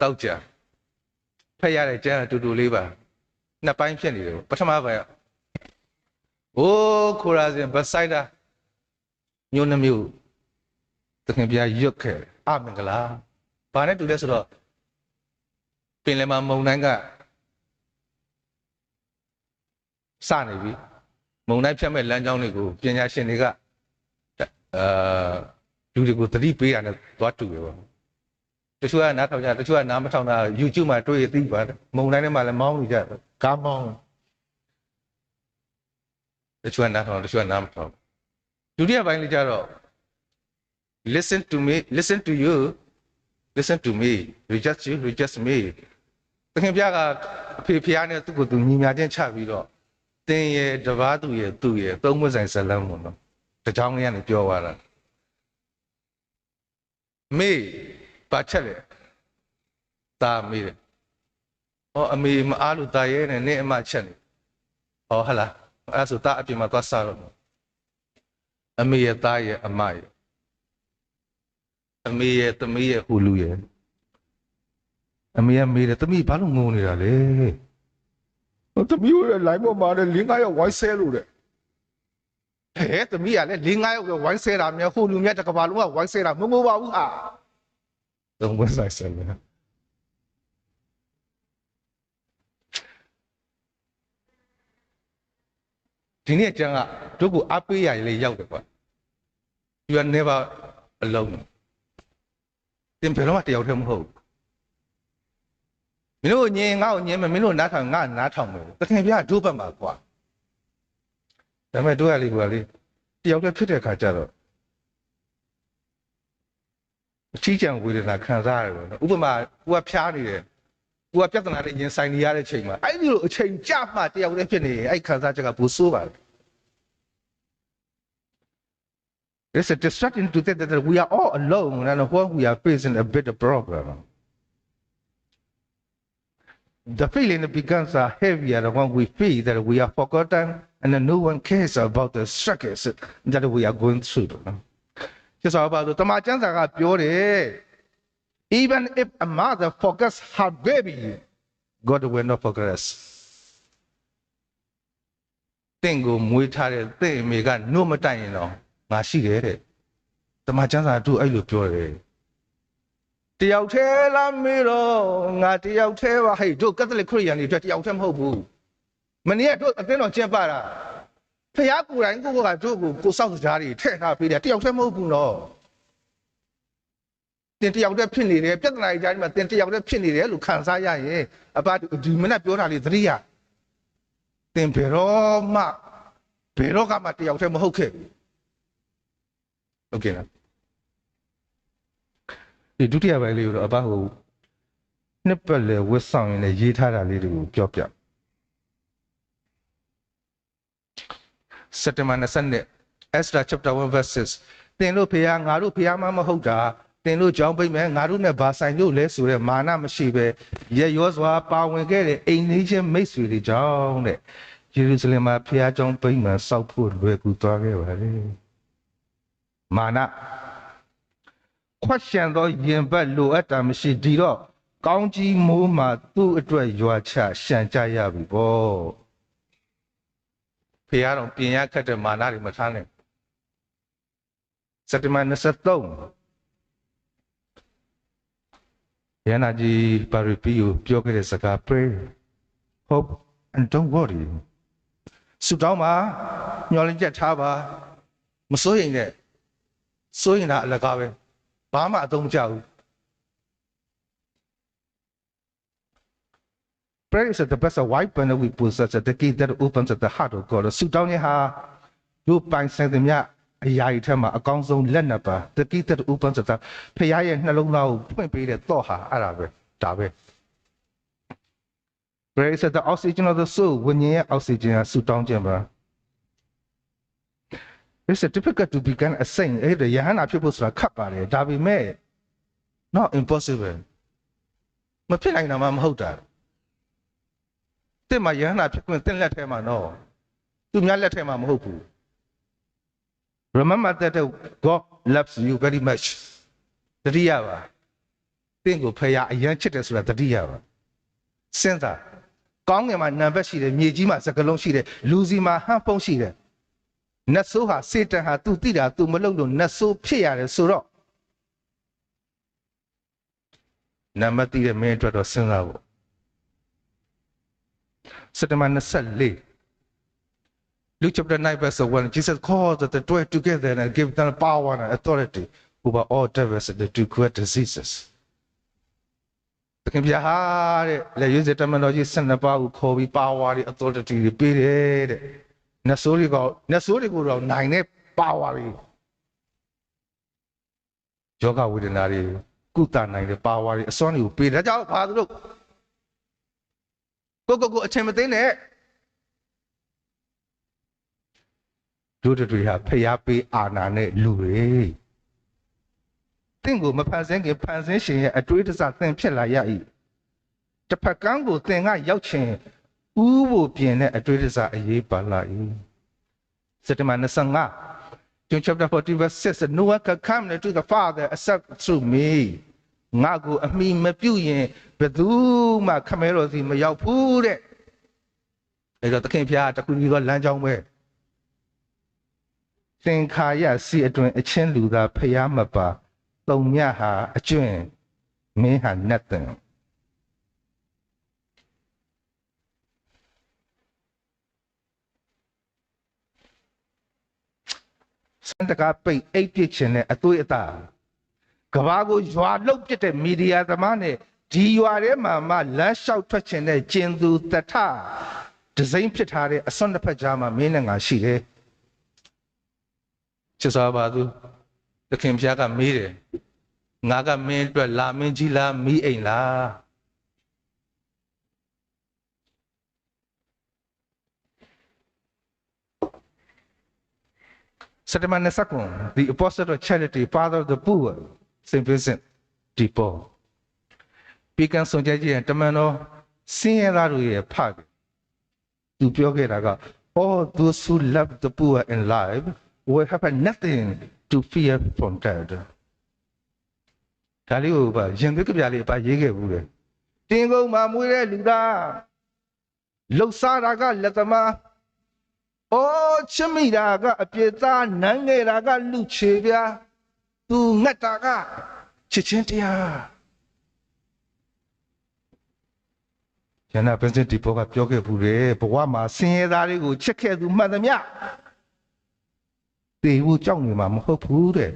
တောက်ကြဖက်ရတဲ့ကျမ်းအတူတူလေးပါနှစ်ပိုင်းဖြစ်နေတယ်ပထမပိုင်းဟိုးခိုရာဇင်ဘဆိုင်တာမြို့နှမျိုးသခင်ပြရွတ်ခဲ့အမင်္ဂလာဘာနဲ့တူလဲဆိုတော့ပင်လယ်မှာမုန်တိုင်းကစနေပြီမုန်တိုင်းဖြတ်မဲ့လမ်းကြောင်းတွေကိုပညာရှင်တွေကလူတွေကိုသတိပေးတာနဲ့သွားတူတယ်ပေါ့တချို့ကနားထောင်ကြတချို့ကနားမထောင်တာ YouTube မှာတွေ့ရသိပါတယ်မုန်တိုင်းထဲမှာလည်းမောင်းနေကြတယ်ကားမောင်းတချို့ကနားထောင်တချို့ကနားမထောင်ဒုတိယပိုင်းလေးကြတော့ listen to me listen to you listen to me reject you reject me သခင်ပြကအဖေဖျားနဲ့သူ့ကိုယ်သူညီညာချင်းချပြီးတော့တင်းရဲ့တပားသူရဲ့သူ့ရဲ့သုံးမဆိုင်ဇလန်းပေါ့နော်တကြောင်လေးကနေပြောသွားတာမေပါချက်လေတာမေတယ်ဟောအမေမအားလို့တာရဲနဲ့နင့်အမချက်နေဟောဟလားအဲ့ဆိုတာအပြင်မှာသွားစားတော့အမေရဲ့သားရဲ့အမရဲ့အမေရဲ့သမီးရဲ့ဟူလူရဲ့အမေရဲ့မေးတယ်သမီးဘာလို့ငုံနေတာလဲဟိုသမီးရဲ့လိုင်းပေါ်မှာလည်း5ယောက်ဝိုင်းဆဲလို့တဲ့ဟဲ့သမီးကလည်း5ယောက်ဝိုင်းဆဲတာများဟိုလူများတစ်ကဘာလုံးကဝိုင်းဆဲတာမငိုပါဘူးဟာသုံးဝက်ဆိုင်ဆဲတယ်ဒီနေ့ကျန်ကတို့ကိုအပေးရလေးရောက်တယ်ကွာ you are never alone တင်ဘယ်တော့မှတယောက်တည်းမဟုတ်မင်းတို့ညင်ငါ့ကိုညင်မယ်မင်းတို့နားထောင်ငါနားထောင်မယ်တခင်ပြဒုဘက်မှာကွာဒါပေမဲ့တို့ရလေးကွာလေးတယောက်တည်းဖြစ်တဲ့ခါကျတော့အချီးကျန်ဝေဒနာခံစားရတယ်ပေါ့နော်ဥပမာကိုကဖျားနေတယ်ကိုကပြဿနာတွေရင်ဆိုင်နေရတဲ့ချိန်မှာအဲ့ဒီလိုအချိန်ကြမှတယောက်တည်းဖြစ်နေရင်အဲ့ခံစားချက်ကပိုဆိုးပါတယ်It's a distraction to think that we are all alone and when we are facing a bit of problem. The feeling becomes heavier when we feel that we are forgotten and no one cares about the struggles that we are going through. Just about the Tamachansa Pure. Even if a mother forgets her baby, God will not forget us. Tengo muy tarde, te me gan no me taino. ငါရှိတယ်တဲ့တမန်ကျမ်းစာတို့အဲ့လိုပြောတယ်တယောက်တည်းလားမေးတော့ငါတယောက်တည်းပါဟဲ့တို့ကက်သလစ်ခရစ်ယာန်တွေအတွက်တယောက်တည်းမဟုတ်ဘူးမနေ့ကတို့အသင်းတော်ကျင့်ပတာဖခင်ကိုယ်တိုင်ကိုကတို့ကိုစောက်စကြားတွေထည့်ထားပေးတယ်တယောက်တည်းမဟုတ်ဘူးနော်တင်တယောက်တည်းဖြစ်နေတယ်ပြဿနာကြီးကြားမှာတင်တယောက်တည်းဖြစ်နေတယ်လို့ခံစားရရင်အဘဒီမနေ့ပြောတာလေသတိရတင်ဘယ်တော့ကမှတယောက်တည်းမဟုတ်ခဲ့ဘူးOkay လားဒီဒုတိယပိုင်းလေးကိုတော့အဘဟိုနှစ်ပတ်လေဝတ်ဆောင်ရင်လည်းရေးထားတာလေးတွေကိုပြောပြစက်တဘာ20 Ezra chapter 1 verses သင်တို့ဖေဟာငါတို့ဖေဟာမဟုတ်တာသင်တို့ကြောင်းပိတ်မယ်ငါတို့နဲ့ဘာဆိုင်လို့လဲဆိုတဲ့မာနမရှိပဲရရောစွာပါဝင်ခဲ့တဲ့အိမ်လေးချင်းမိတ်ဆွေတွေကြောင့်တဲ့ယေရုရှလင်မှာဖေဟာကြောင်းပိတ်မှန်စောက်ဖို့လွယ်ကူသွားခဲ့ပါလေမာနခွက်ရှံသောရင်ဘတ်လိုအပ်တာမရှိဒီတော့ကောင်းကြီးမိုးမှာသူ့အတွက်ရွာချရှံကြရပြီပေါ့ဖေရတော့ပြင်ရခတ်တဲ့မာနတွေမထားနဲ့စက်တဘာ23ရန်နာကြီးပါရီပီကိုပြောခဲ့တဲ့စကား pray hope and don't worry ဆုတောင်းပါညှော်လင့်ချက်ထားပါမစိုးရိမ်နဲ့စိုးရင်တာအလကားပဲဘာမှအသုံးမကျဘူး Prayer is the best weapon we possess the key that opens the heart of God ဆုတောင်းခြင်းဟာတို့ပိုင်ဆိုင်သမျှအရာတွေထဲမှာအကောင်းဆုံးလက်နက်ပါ the key that opens the ဖခင်ရဲ့နှလုံးသားကိုဖွင့်ပေးတဲ့တော့ဟာအဲ့ဒါပဲဒါပဲ Prayer is the oxygen of the soul ဝိညာဉ်ရဲ့ oxygen ဟာဆုတောင်းခြင်းပါ It's difficult to become a saint အဲ့ဒါယဟန်နာဖြစ်ဖို့ဆိုတာခက်ပါတယ်ဒါပေမဲ့ not impossible မဖြစ်နိုင်တာမှမဟုတ်တာတဲ့မှာယဟန်နာဖြစ်ခွင့်တဲ့လက်ထဲမှာနော်သူများလက်ထဲမှာမဟုတ်ဘူး Remember that God loves you very much တတိယပါ င့်ကိုဖယားအရန်ချစ်တယ်ဆိုတာတတိယပါစဉ်းစားကောင်းငင်မှာနံပါတ်ရှိတယ်မြေကြီးမှာစကလုံးရှိတယ်လူစီမှာဟန်ဖုံးရှိတယ်နတ်ဆိုးဟာစေတန်ဟာသူတိတာသူမလုပ်လို့နတ်ဆိုးဖြစ်ရတယ်ဆိုတော့နံပါတ်တည်တဲ့မင်းအတွက်တော့စဉ်းစားဖို့စက်တဘာ24 Luke chapter 9 verse 1 Jesus called the 12 together and gave them power and authority over all devils and to cure diseases တခင်ဗျာဟာတဲ့လက်ရွေးစက်တမန်တော်ကြီး12ပါးကိုခေါ်ပြီး power တွေ authority တွေပေးတယ်တဲ့နတ်ဆိုးတွေကိုတော့နိုင်တဲ့ power တွေယောဂဝေဒနာတွေကုသနိုင်တဲ့ power တွေအစွမ်းတွေကိုပေးတယ်ဒါကြောင့်ဘာလို့ကိုအချိန်မသိနဲ့တို့တွေဟာဖျားပေးအာနာနဲ့လူတွေတင့်ကိုမဖန်ဆင်းခင်ဖန်ဆင်းရှင်ရဲ့အတွေးတစသင်ဖြစ်လာရ၏တစ်ဖက်ကန်းကိုသင်ကရောက်ချင်ဥဖို့ပြင်တဲ့အတွေးတစအရေးပါလာ၏စက်တဘာ25 John chapter 14 verse 6 No one can come to the Father except through me ငါကိုအမိမပြုတ်ရင်ဘယ်သူမှခမဲတော်စီမရောက်ဘူးတဲ့အဲ့တော့သခင်ဖျားတခုကြီးသောလမ်းကြောင်းပဲသင်္ခါရစီအတွင်အချင်းလူသာဖျားမပါတုံမြဟာအကျွင့်မင်းဟာနတ်တန်စန္ဒကပိတ်အိတ်ပြစ်ခြင်းနဲ့အသွေးအသားကဘာကိုရွာလုတ်ပစ်တဲ့မီဒီယာသမားနဲ့ဒီရွာထဲမှာမှလမ်းလျှောက်ထွက်ခြင်းနဲ့ကျင်သူတထဒဇိမ့်ဖြစ်ထားတဲ့အစွန်းတစ်ဖက်ကြားမှာမင်းနဲ့ငါရှိတယ်ချစ်စွာပါသူသခင်ဖျားကမေးတယ်ငါကမင်းအတွက်လာမင်းကြီးလားမီးအိမ်လားစက်တဘာ29 The Apostle of Charity Father of the Poor Saint Vincent de Paul ပြီးကန်ဆုံးကြခြင်းတမန်တော်ဆင်းရဲသားတို့ရဲ့ဖခင်သူပြောခဲ့တာက All those who love the poor in life will have nothing to fear from death ဒါလေးကိုပါရင်သွေးကြပြလေးပါရေးခဲ့ဘူးလေတင်ကုန်မှာမွေးတဲ့လူသားလှုပ်ရှားတာကလက်သမားအော်ချမိတာကအပြစ်သားနန်းငယ်တာကလူချေပြားသူငတ်တာကချစ်ချင်းတရားယန္နာပင်စင်ဒီပေါ်ကပြောခဲ့ဘူးလေဘဝမှာဆင်းရဲသားတွေကိုချစ်ခဲ့သူမှန်သမျှတေဘူးကြောက်နေမှာမဟုတ်ဘူးတဲ့